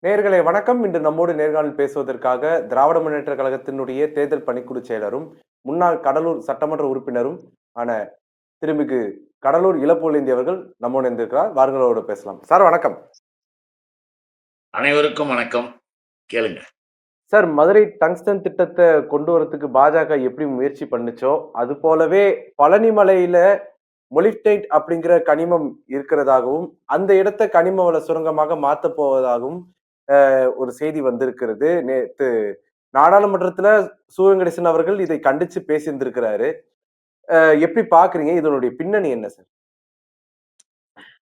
நேயர்களே வணக்கம். இன்று நம்மோடு நேர்காணல் பேசுவதற்காக திராவிட முன்னேற்றக் கழகத்தினுடைய தேர்தல் பணிக்குழு செயலரும், முன்னாள் கடலூர் சட்டமன்ற உறுப்பினரும் ஆன திருமிகு கடலூர் இளப்புகழேந்தி அவர்கள் நம்மோடு இணைந்திருக்கிறார். வாருங்கள் அவரோடு பேசலாம். சார் வணக்கம். அனைவருக்கும் வணக்கம். கேளுங்க. சார், மதுரை டங்ஸ்டன் திட்டத்த கொண்டு வரதுக்கு பாஜக எப்படி முயற்சி பண்ணுச்சோ, அது போலவே பழனிமலையில மொலிப்டைட் அப்படிங்கிற கனிமம் இருக்கிறதாகவும், அந்த இடத்த கனிம வள சுரங்கமாக மாத்தப் போவதாகவும் ஒரு செய்தி வந்திருக்கிறது. நேத்து நாடாளுமன்றத்துல சு. வெங்கடேசன் அவர்கள் இதை கண்டிச்சு பேசியிருந்திருக்கிறாரு. எப்படி பார்க்குறீங்க? இதனுடைய பின்னணி என்ன சார்?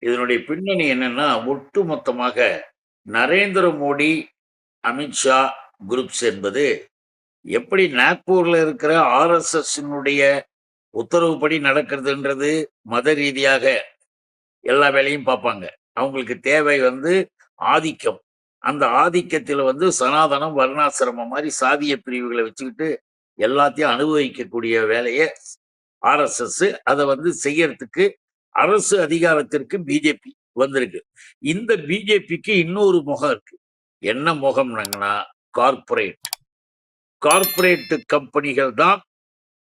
இதனுடைய பின்னணி என்னன்னா, ஒட்டுமொத்தமாக நரேந்திர மோடி, அமித்ஷா குரூப்ஸ் என்பது எப்படி நாக்பூர்ல இருக்கிற ஆர்எஸ்எஸ்னுடைய உத்தரவுப்படி நடக்கிறதுன்றது மத ரீதியாக எல்லா வேலையும் பார்ப்பாங்க. அவங்களுக்கு தேவை ஆதிக்கம். அந்த ஆதிக்கத்தில சனாதனம், வர்ணாசிரமம் மாரி சாதிய பிரிவுகள வச்சுக்கிட்டு எல்லாத்தையும் அனுபவிக்கக்கூடிய வேலைய ஆர்எஸ்எஸ் அத செய்யறதுக்கு அரசு அதிகாரத்திற்கு பிஜேபி வந்திருக்கு. இந்த பிஜேபிக்கு இன்னொரு முகம் இருக்கு. என்ன முகம்னாங்கன்னா, கார்ப்பரேட். கார்ப்பரேட் கம்பெனிகள் தான்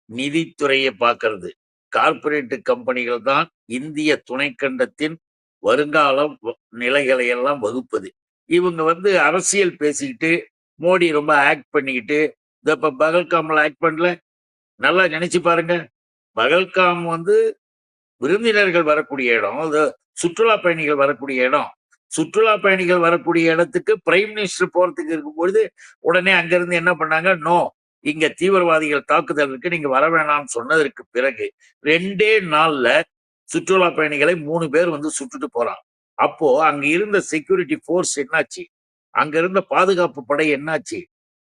நிதித்துறையை பார்க்கறது. கார்ப்பரேட் கம்பெனிகள் தான் இந்திய துணைக்கண்டத்தின் வருங்காலம் நிலைகளை எல்லாம் வகுப்பது. இவங்க அரசியல் பேசிக்கிட்டு, மோடி ரொம்ப ஆக்ட் பண்ணிக்கிட்டு, இப்ப பகல்காம்ல ஆக்ட் பண்ணல. நல்லா நினைச்சு பாருங்க. பகல்காம் விருந்தினர்கள் வரக்கூடிய இடம். அது சுற்றுலா பயணிகள் வரக்கூடிய இடம். சுற்றுலா பயணிகள் வரக்கூடிய இடத்துக்கு பிரைம் மினிஸ்டர் போறதுக்கு இருக்கும்பொழுது உடனே அங்கிருந்து என்ன பண்ணாங்க, நோ, இங்க தீவிரவாதிகள் தாக்குதல் இருக்கு, நீங்க வர வேணாம்னு சொன்னதற்கு பிறகு 2 நாள்ல சுற்றுலா பயணிகளை 3 பேர் சுட்டுட்டு போறான். அப்போ அங்க இருந்த செக்யூரிட்டி போர்ஸ் என்னாச்சு? அங்க இருந்த பாதுகாப்பு படை என்னாச்சு?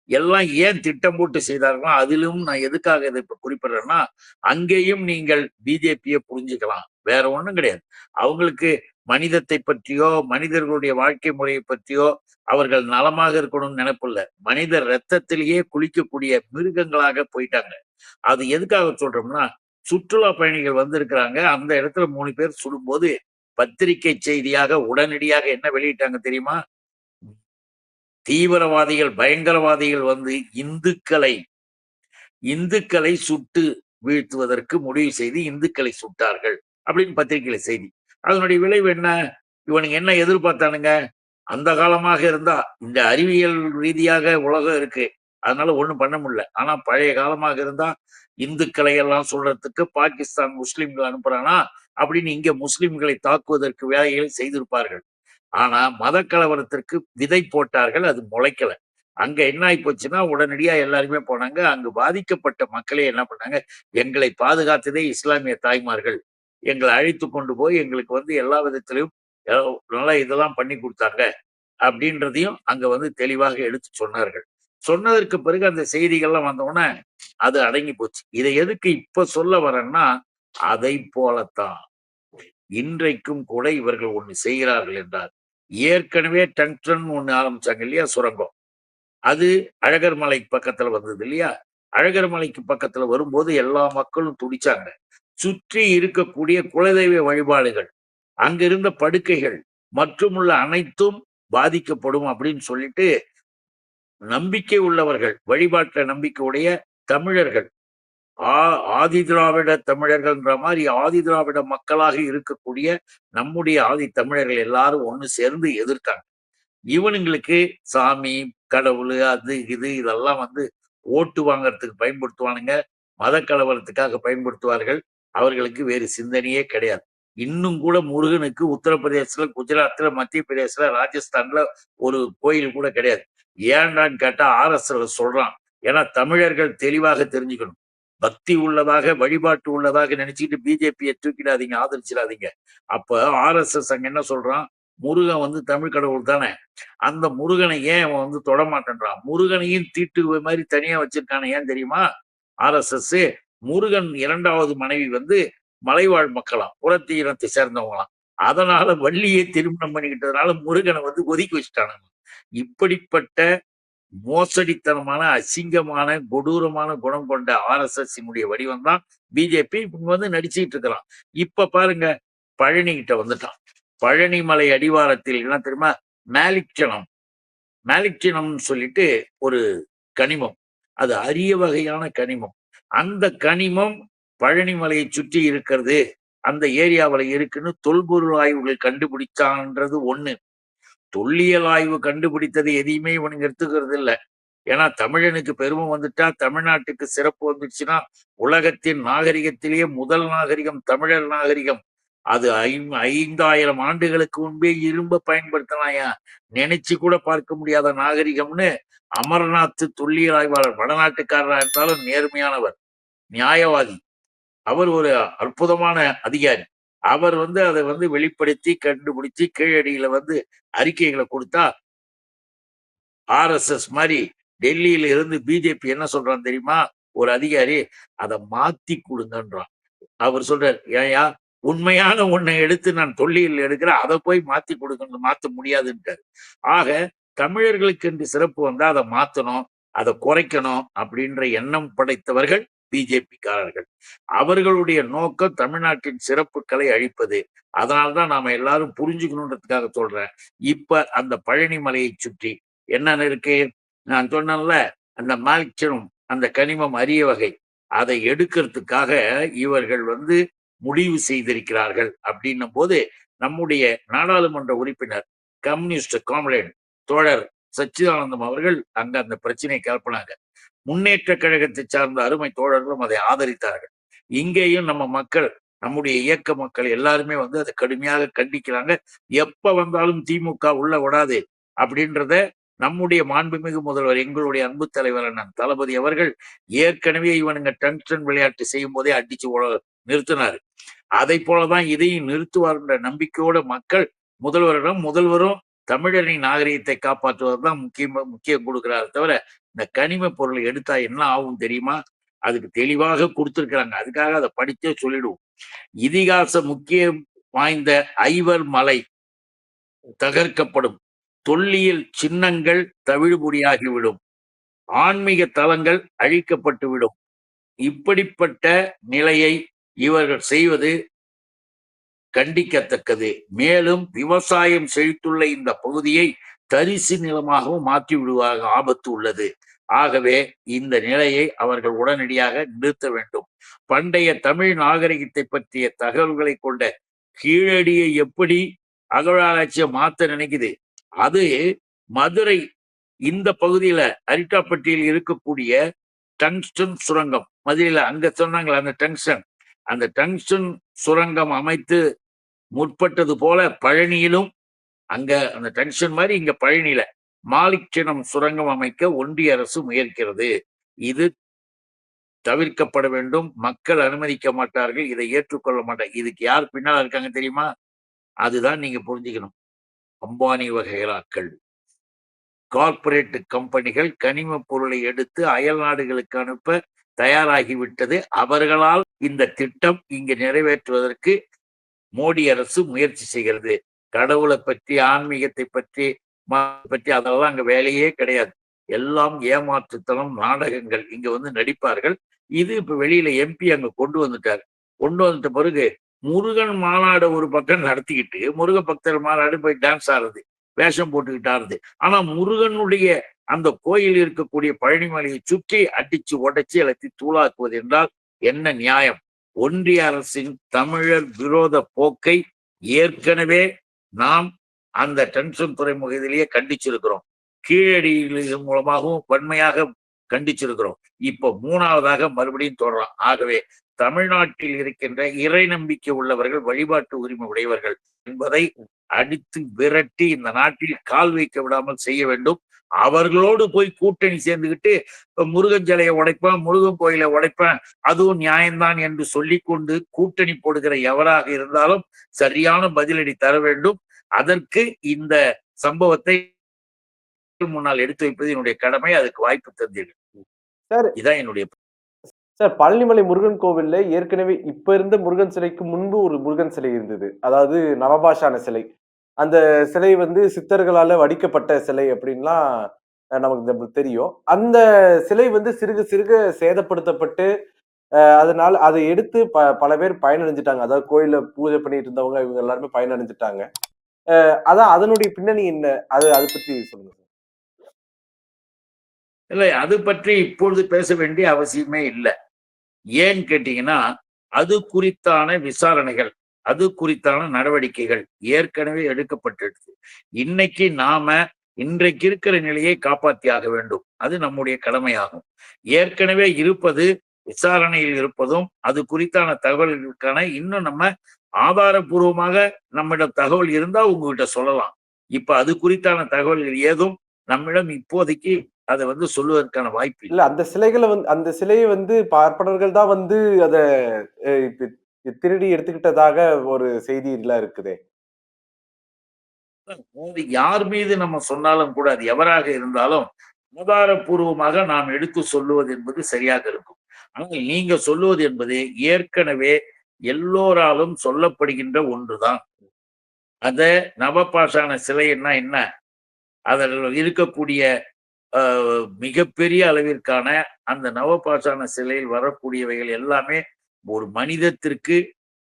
எல்லாம் ஏன் திட்டம் போட்டு செய்தார்களோ, அதிலும் நான் எதுக்காக இதை இப்ப குறிப்பிடுறேன்னா, அங்கேயும் நீங்கள் பிஜேபியை புரிஞ்சுக்கலாம். வேற ஒண்ணும் கிடையாது. அவங்களுக்கு மனிதத்தை பற்றியோ, மனிதர்களுடைய வாழ்க்கை முறையை பற்றியோ அவர்கள் நலமாக இருக்கணும்னு நினைப்பில்ல. மனித ரத்தத்திலேயே குளிக்கக்கூடிய மிருகங்களாக போயிட்டாங்க. அது எதுக்காக சொல்றோம்னா, சுற்றுலா பயணிகள் வந்திருக்கிறாங்க. அந்த இடத்துல 3 பேர் சுடும்போது பத்திரிகை செய்தியாக உடனடியாக என்ன வெளியிட்டாங்க தெரியுமா? தீவிரவாதிகள், பயங்கரவாதிகள் இந்துக்களை இந்துக்களை சுட்டு வீழ்த்துவதற்கு முடிவு செய்து இந்துக்களை சுட்டார்கள் அப்படின்னு பத்திரிகையில செய்தி. அதனுடைய விளைவு என்ன? இவனுங்க என்ன எதிர்பார்த்தானுங்க? அந்த காலமாக இருந்தா இந்த அறிவியல் ரீதியாக உலகம் இருக்கு, அதனால ஒண்ணும் பண்ண முடியல. ஆனா பழைய காலமாக இருந்தா இந்துக்களை எல்லாம் சொல்றதுக்கு பாகிஸ்தான் முஸ்லிம்கள் அனுப்புறானா அப்படின்னு இங்க முஸ்லிம்களை தாக்குவதற்கு வேலைகளை செய்திருப்பார்கள். ஆனா மத கலவரத்திற்கு விதை போட்டார்கள், அது முளைக்கல. அங்க என்ன ஆகி போச்சுன்னா, உடனடியா எல்லாருமே போனாங்க. அங்கு பாதிக்கப்பட்ட மக்களே என்ன பண்ணாங்க, எங்களை பாதுகாத்ததே இஸ்லாமிய தாய்மார்கள், எங்களை அழைத்து கொண்டு போய் எங்களுக்கு எல்லா விதத்திலையும் நல்லா இதெல்லாம் பண்ணி கொடுத்தாங்க அப்படின்றதையும் அங்க தெளிவாக எடுத்து சொன்னார்கள். சொன்னதற்கு பிறகு அந்த செய்திகள்லாம் வந்தவுடனே அது அடங்கி போச்சு. இதை எதுக்கு இப்ப சொல்ல வரேன்னா, அதை போலத்தான் இன்றைக்கும் கூட இவர்கள் ஒண்ணு செய்கிறார்கள் என்றார். ஏற்கனவே டங்ஸ்டன் ஒண்ணு ஆரம்பிச்சாங்க இல்லையா, சுரங்கம். அது அழகர் மலை பக்கத்துல வந்தது இல்லையா? அழகர் மலைக்கு பக்கத்துல வரும்போது எல்லா மக்களும் துடிச்சாங்க. சுற்றி இருக்கக்கூடிய குலதெய்வ வழிபாடுகள், அங்க இருந்த படுக்கைகள் மற்றும் உள்ள அனைத்தும் பாதிக்கப்படும் அப்படின்னு சொல்லிட்டு, நம்பிக்கை உள்ளவர்கள், வழிபாட்டுல நம்பிக்கை உடைய தமிழர்கள், ஆதி திராவிட தமிழர்கள்ன்ற மாதிரி ஆதி திராவிட மக்களாக இருக்கக்கூடிய நம்முடைய ஆதி தமிழர்கள் எல்லாரும் ஒண்ணு சேர்ந்து எதிர்த்தாங்க. இவனுங்களுக்கு சாமி, கடவுள், அது இது இதெல்லாம் ஓட்டு வாங்கறதுக்கு பயன்படுத்துவானுங்க. மத கலவரத்துக்காக பயன்படுத்துவார்கள். அவர்களுக்கு வேறு சிந்தனையே கிடையாது. இன்னும் கூட முருகனுக்கு உத்தரப்பிரதேசத்துல, குஜராத்ல, மத்திய பிரதேசல, ராஜஸ்தான்ல ஒரு கோயில் கூட கிடையாது. ஏன்டான்னு கேட்டா ஆர்எஸ்எஸ் சொல்றான். ஏன்னா தமிழர்கள் தெளிவாக தெரிஞ்சுக்கணும். பக்தி உள்ளதாக, வழிபாட்டு உள்ளதாக நினைச்சுக்கிட்டு பிஜேபியை தூக்கிடாதீங்க, ஆதரிச்சிடாதீங்க. அப்ப ஆர்எஸ்எஸ் அங்க என்ன சொல்றான், முருகன் தமிழ் கடவுள் தானே, அந்த முருகனை ஏன் அவன் தொட மாட்டேன்றான்? முருகனையும் தீட்டு மாதிரி தனியா வச்சிருக்கானே, ஏன் தெரியுமா? ஆர்எஸ்எஸ் முருகன் 2வது மனைவி மலைவாழ் மக்களாம், புறத்தி இனத்தை சேர்ந்தவங்களாம். அதனால வள்ளியை திருமணம் பண்ணிக்கிட்டதுனால முருகனை ஒதுக்கி வச்சுட்டானுங்க. இப்படிப்பட்ட மோசடித்தனமான, அசிங்கமான, கொடூரமான குணம் கொண்ட ஆர்எஸ்எஸ் வடிவம் தான் பிஜேபி நடிச்சுட்டு இருக்கிறான். இப்ப பாருங்க, பழனி கிட்ட வந்துட்டான். பழனி மலை அடிவாரத்தில் என்ன தெரியுமா, மேலிச்சனம் மேலிக்டினம்னு சொல்லிட்டு ஒரு கனிமம். அது அரிய வகையான கனிமம். அந்த கனிமம் பழனிமலையை சுற்றி இருக்கிறது, அந்த ஏரியாவுல இருக்குன்னு தொல்பொருள் ஆய்வுகள் கண்டுபிடிச்சான்றது ஒண்ணு. தொல்லியல் ஆய்வு கண்டுபிடித்தது எதையுமே இவனுங்க எடுத்துக்கிறது இல்ல. ஏன்னா தமிழனுக்கு பெருமை வந்துட்டா, தமிழ்நாட்டுக்கு சிறப்பு வந்துடுச்சுன்னா, உலகத்தின் நாகரிகத்திலேயே முதல் நாகரிகம் தமிழர் நாகரிகம். அது 5000 ஆண்டுகளுக்கு முன்பே இரும்ப பயன்படுத்தினாயா, நினைச்சு கூட பார்க்க முடியாத நாகரிகம்னு அமர்நாத் தொல்லியல் ஆய்வாளர், வடநாட்டுக்காரரா இருந்தாலும் நேர்மையானவர், நியாயவாதி. அவர் ஒரு அற்புதமான அதிகாரி. அவர் அதை வெளிப்படுத்தி கண்டுபிடிச்சு கீழடியில அறிக்கைகளை கொடுத்தா, ஆர்எஸ்எஸ் மாதிரி டெல்லியில இருந்து பிஜேபி என்ன சொல்றான் தெரியுமா? ஒரு அதிகாரி, அதை மாத்தி கொடுங்கன்றான். அவர் சொல்றார், ஏயா உண்மையான ஒன்னை எடுத்து நான் தொல்லியல் எடுக்கிறேன், அதை போய் மாத்தி கொடுக்கணும், மாத்த முடியாதுன்ட்டார். ஆக தமிழர்களுக்கு என்று சிறப்பு வந்தா அதை மாத்தணும், அதை குறைக்கணும் அப்படின்ற எண்ணம் படைத்தவர்கள் பிஜேபி காரர்கள். அவர்களுடைய நோக்கம் தமிழ்நாட்டின் சிறப்புகளை அழிப்பது. அதனால்தான் நாம எல்லாரும் புரிஞ்சுக்கணுன்றதுக்காக சொல்றேன். இப்ப அந்த பழனி மலையை சுற்றி என்னென்ன இருக்கு? நான் சொன்னேன்ல, அந்த மால்சியம், அந்த கனிமம் அரிய வகை, அதை எடுக்கிறதுக்காக இவர்கள் முடிவு செய்திருக்கிறார்கள். அப்படின்னும் போது நம்முடைய நாடாளுமன்ற உறுப்பினர் கம்யூனிஸ்ட் காம்ரேட் தோழர் சச்சிதானந்தம் அவர்கள் அங்க அந்த பிரச்சனையை கிளப்பினாங்க. முன்னேற்ற கழகத்தை சார்ந்த அருமை தோழர்களும் அதை ஆதரித்தார்கள். இங்கேயும் நம்ம மக்கள், நம்முடைய இயக்க மக்கள் எல்லாருமே அதை கடுமையாக கண்டிக்கிறாங்க. எப்ப வந்தாலும் திமுக உள்ள விடாது அப்படின்றத நம்முடைய மாண்புமிகு முதல்வர், எங்களுடைய அன்பு தலைவர் அண்ணன் தளபதி அவர்கள் ஏற்கனவே இவனுங்க டங்ஸ்டன் விளையாட்டு செய்யும் போதே அடிச்சு நிறுத்தினாரு. அதை போலதான் இதையும் நிறுத்துவார் என்ற நம்பிக்கையோட மக்கள் முதல்வரும் தமிழரின் நாகரிகத்தை காப்பாற்றுவதுதான் முக்கியம் கொடுக்கிறாரு தவிர, இந்த கனிம பொருளை எடுத்தா என்ன ஆகும் தெரியுமா? அதுக்கு தெளிவாக கொடுத்திருக்கிறாங்க. அதுக்காக அதை படிச்சே சொல்லிடுவோம். இதிகாச முக்கியம் வாய்ந்த ஐவர் மலை தகர்க்கப்படும், தொல்லியல் சின்னங்கள் தவிடுபொடியாகிவிடும், ஆன்மீக தலங்கள் அழிக்கப்பட்டுவிடும். இப்படிப்பட்ட நிலையை இவர்கள் செய்வது கண்டிக்கத்தக்கது. மேலும் விவசாயம் செழித்துள்ள இந்த பகுதியை தரிசு நிலமாகவும் மாற்றி விடுவாக ஆபத்து உள்ளது. ஆகவே இந்த நிலையை அவர்கள் உடனடியாக நிறுத்த வேண்டும். பண்டைய தமிழ் நாகரிகத்தை பற்றிய தகவல்களை கொண்ட கீழடியை எப்படி அகழ்வாராய்ச்சியை மாத்த நினைக்குது? அது மதுரை இந்த பகுதியில அரிட்டாப்பட்டியில் இருக்கக்கூடிய டங்ஸ்டன் சுரங்கம், மதுரையில அங்க சொன்னாங்களா அந்த டங்ஸ்டன் சுரங்கம் அமைத்து முற்பட்டது போல பழனியிலும் அங்க அந்த டங்ஸ்டன் மாதிரி இங்க பழனியில மாலிக்சினம் சுரங்கம் அமைக்க ஒன்றிய அரசு முயற்கிறது. இது தவிர்க்கப்பட வேண்டும். மக்கள் அனுமதிக்க மாட்டார்கள், இதை ஏற்றுக்கொள்ள மாட்டாங்க. இதுக்கு யார் பின்னால இருக்காங்க தெரியுமா? அதுதான் நீங்க புரிஞ்சுக்கணும். அம்பானி வகைகளாக்கள், கார்ப்பரேட் கம்பெனிகள் கனிம பொருளை எடுத்து அயல் நாடுகளுக்கு அனுப்ப தயாராகிவிட்டது. அவர்களால் இந்த திட்டம் இங்கு நிறைவேற்றுவதற்கு மோடி அரசு முயற்சி செய்கிறது. கடவுளை பற்றி, ஆன்மீகத்தை பற்றி அதெல்லாம் அங்க வேலையே கிடையாது. எல்லாம் ஏமாற்றுத்தனம், நாடகங்கள். இங்க நடிப்பார்கள். இது இப்ப வெளியில எம்பி அங்க கொண்டு வந்துட்ட பிறகு முருகன் மாநாடு ஒரு பக்கம் நடத்திக்கிட்டு, முருக பக்தர் மாநாடு போய் டான்ஸ் ஆடுறது, வேஷம் போட்டுக்கிட்டு ஆடுறது. ஆனா முருகனுடைய அந்த கோயில் இருக்கக்கூடிய பழனிமலையை சுற்றி அடிச்சு உடைச்சு எல்லாத்தையும் தூளாக்குவது என்றால் என்ன நியாயம்? ஒன்றிய அரசின் தமிழர் விரோத போக்கை ஏற்கனவே நாம் அந்த டங்ஸ்டன் துறைமுகத்திலேயே கண்டிச்சிருக்கிறோம். கீழடியின் மூலமாகவும் வன்மையாக கண்டிச்சிருக்கிறோம். இப்ப 3வதாக மறுபடியும் தொடரலாம். ஆகவே தமிழ்நாட்டில் இருக்கின்ற இறை நம்பிக்கை உள்ளவர்கள், வழிபாட்டு உரிமை உடையவர்கள் என்பதை அடித்து விரட்டி இந்த நாட்டில் கால் வைக்க விடாமல் செய்ய வேண்டும். அவர்களோடு போய் கூட்டணி சேர்ந்துகிட்டு முருகன் சிலையை உடைப்பேன், முருகன் கோயிலை உடைப்பேன், அதுவும் நியாயம்தான் என்று சொல்லிக்கொண்டு கூட்டணி போடுகிற எவராக இருந்தாலும் சரியான பதிலடி தர வேண்டும். அதற்கு இந்த சம்பவத்தை முன்னால் எடுத்து வைப்பது என்னுடைய கடமை. அதுக்கு வாய்ப்பு தந்தீர்கள். இதான் என்னுடைய சார். பழனிமலை முருகன் கோவில்ல ஏற்கனவே இப்ப இருந்த முருகன் சிலைக்கு முன்பு ஒரு முருகன் சிலை இருந்தது. அதாவது நவபாஷான சிலை. அந்த சிலை சித்தர்களால வடிக்கப்பட்ட சிலை அப்படின்லாம் நமக்கு தெரியும். அந்த சிலை சிறுக சிறுக சேதப்படுத்தப்பட்டு, அதனால அதை எடுத்து பல பேர் பயனடைஞ்சுட்டாங்க. அதாவது கோயில்ல பூஜை பண்ணிட்டு இருந்தவங்க இவங்க எல்லாருமே பயனடைஞ்சுட்டாங்க. அதான் அதனுடைய பின்னணி என்ன? அது பத்தி சொல்லுங்க. இல்லை, அது பற்றி இப்பொழுது பேச வேண்டிய அவசியமே இல்லை. ஏன்னு கேட்டீங்கன்னா, அது குறித்தான விசாரணைகள், அது குறித்தான நடவடிக்கைகள் ஏற்கனவே எடுக்கப்பட்டுடுச்சு. இன்னைக்கு நாம இன்றைக்கு இருக்கிற நிலையை காப்பாற்றியாக வேண்டும். அது நம்முடைய கடமையாகும். ஏற்கனவே இருப்பது விசாரணையில் இருப்பதும், அது குறித்தான தகவல்களுக்கான இன்னும் நம்ம ஆதாரப்பூர்வமாக நம்மிடம் தகவல் இருந்தா உங்ககிட்ட சொல்லலாம். இப்ப அது குறித்தான தகவல்கள் ஏதும் நம்மிடம் இப்போதைக்கு அத சொல்லுவதற்கான வாய்ப்பு இல்லை. இல்ல அந்த சிலைகள அந்த சிலைய பார்ப்பனர்கள் தான் அத இப்ப திருடி எடுத்துக்கிட்டதாக ஒரு செய்திலாம் இருக்குதே! அது யார் மீது நம்ம சொன்னாலும் கூட, அது எவராக இருந்தாலும், ஆதாரப்பூர்வமாக நாம் எடுத்து சொல்லுவது என்பது சரியாக இருக்கும். ஆனால் நீங்க சொல்லுவது என்பது ஏற்கனவே எல்லோராலும் சொல்லப்படுகின்ற ஒன்றுதான். அத நவபாஷாண சிலைன்னா என்ன? அதில் இருக்கக்கூடிய அ மிகப்பெரிய அளவிற்கான அந்த நவபாஷாண சிலையில் வரக்கூடியவைகள் எல்லாமே ஒரு மனிதத்திற்கு,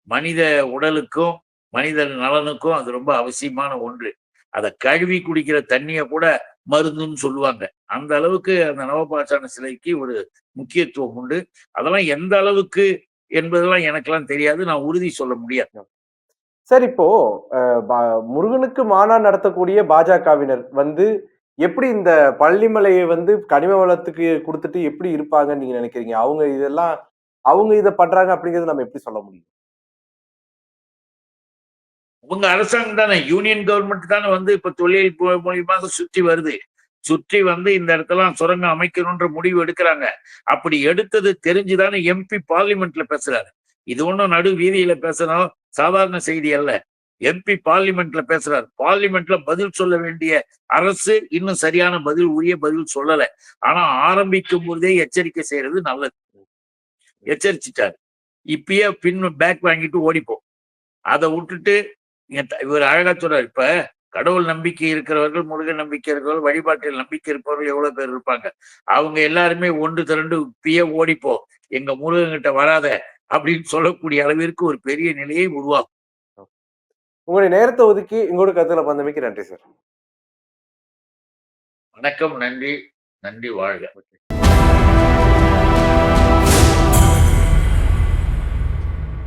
மனித உடலுக்கும், மனித நலனுக்கும் அது ரொம்ப அவசியமான ஒன்று. அத கழுவி குடிக்கிற தண்ணிய கூட மருந்துன்னு சொல்லுவாங்க. அந்த அளவுக்கு அந்த நவபாஷாண சிலைக்கு ஒரு முக்கியத்துவம் உண்டு. அதெல்லாம் எந்த அளவுக்கு என்பதெல்லாம் எனக்கெல்லாம் தெரியாது. நான் உறுதி சொல்ல முடியாது. சார் இப்போ அ ப முருகனுக்கு மாநாடு நடத்தக்கூடிய பாஜகவினர் எப்படி இந்த பள்ளிமலைய கனிம வளத்துக்கு குடுத்துட்டு எப்படி இருப்பாங்கன்னு நீங்க நினைக்கிறீங்க? அவங்க இத பண்றாங்க அப்படிங்கிறத நம்ம எப்படி சொல்ல முடியும்? உங்க அரசாங்கம் தானே, யூனியன் கவர்மெண்ட் தானே இப்ப தொழில் மூலியமாக சுற்றி வருது. சுற்றி இந்த இடத்தெல்லாம் சுரங்கம் அமைக்கணும்ன்ற முடிவு எடுக்கிறாங்க. அப்படி எடுத்தது தெரிஞ்சுதானே எம்பி பார்லிமெண்ட்ல பேசுறாரு. இது ஒண்ணும் நடு வீதியில பேசணும் சாதாரண செய்தி அல்ல. எம்பி பார்லிமெண்ட்ல பேசுறாரு. பார்லிமெண்ட்ல பதில் சொல்ல வேண்டிய அரசு இன்னும் சரியான பதில், உரிய பதில் சொல்லல. ஆனா ஆரம்பிக்கும் போதே எச்சரிக்கை செய்யறது நல்லது. எச்சரிச்சிட்டாரு. இப்பயே பேக் வாங்கிட்டு ஓடிப்போம். அத விட்டுட்டு இவர் அழகா சொல்றாரு. இப்ப கடவுள் நம்பிக்கை இருக்கிறவர்கள், முருகன் நம்பிக்கை இருக்கிறவர்கள், வழிபாட்டில் நம்பிக்கை இருப்பவர்கள் எவ்வளவு பேர் இருப்பாங்க. அவங்க எல்லாருமே ஒன்று திரண்டு இப்பயே ஓடிப்போ, எங்க முருகன் கிட்ட வராத அப்படின்னு சொல்லக்கூடிய அளவிற்கு ஒரு பெரிய நிலையை உருவாக்கும். உங்களுடைய நேரத்த ஒதுக்கி எங்களோட கருத்துக்கள பகிர்ந்தமைக்கு நன்றி சார். வணக்கம், நன்றி, நன்றி, வாழ்க.